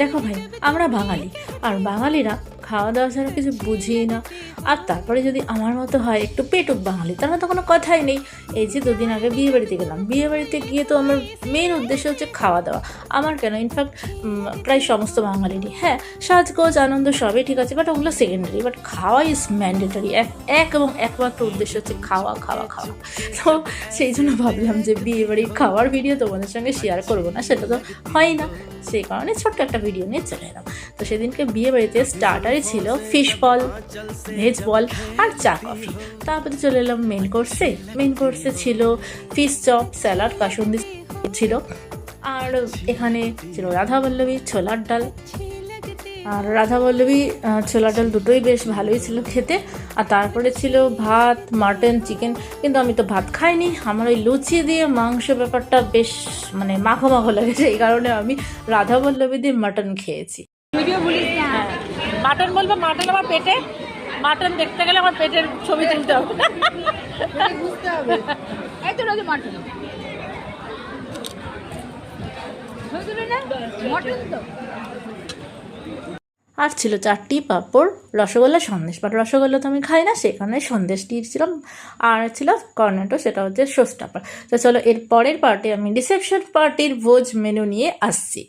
দেখো ভাই, আমরা বাঙালি, আর বাঙালিরা খাওয়া দাওয়া ছাড়া কিছু বুঝিই না। আর তারপরে যদি আমার মতো হয় একটু পেটুক বাঙালি, তার মতো কোনো কথাই নেই। এই যে দুদিন আগে বিয়ে বাড়িতে গেলাম, বিয়ে বাড়িতে গিয়ে তো আমার মেন উদ্দেশ্য হচ্ছে খাওয়া দাওয়া। আমার কেন, ইনফ্যাক্ট প্রায় সমস্ত বাঙালিরই। হ্যাঁ, সাজগোজ আনন্দ সবই ঠিক আছে, বাট ওগুলো সেকেন্ডারি, বাট খাওয়া ইজ ম্যান্ডেটরি। এক এবং একমাত্র উদ্দেশ্য হচ্ছে খাওয়া খাওয়া খাওয়া। তো সেই জন্য ভাবলাম যে বিয়ে বাড়ির খাওয়ার ভিডিও তোমাদের সঙ্গে শেয়ার করবো না, সেটা তো হয় না। সেই কারণে ছোট্ট একটা ভিডিও নিয়ে চলে এলাম। তো সেদিনকে বিয়ে বাড়িতে স্টার্টারে ছিল ফিশ বল, ভেজ বল আর চা কফি। তারপরে চলে এলাম মেন কোর্সে। মেন কোর্সে ছিল ফিশ চপ, স্যালাড, কাসুন্দি ছিল। আর এখানে ছিল রাধাবল্লভী ছোলার ডাল। আর রাধাবল্লভী ছোলার ডাল দুটোই বেশ ভালোই ছিল খেতে। আর তারপরে ছিল ভাত, মাটন, চিকেন। কিন্তু আমি তো ভাত খাইনি, আমার ওই লুচি দিয়ে মাংস ব্যাপারটা বেশ মানে মাখো মাখো লাগে, সেই কারণে আমি রাধাবল্লভী দিয়ে মাটন খেয়েছি। ভিডিও বলিস না। হ্যাঁ, মাটন বলবো, মাটন আমার পেটে, মাটন দেখতে গেলে আমার পেটের ছবি তুলতে হবে। বুঝতে হবে। এই তো রোজ মাটন বুঝলি না, মটন তো। আর ছিল চারটি পাঁপড়, রসগোল্লা, সন্দেশ। বাট রসগোল্লা তো আমি খাই না, সেখানে সন্দেশ দিয়েছিলাম। আর ছিল কর্নেটো, সেটা হচ্ছে সোস্টাপার। তো চলো, এর পরের পার্টে আমি রিসেপশন পার্টির ভোজ মেনু নিয়ে আসছি।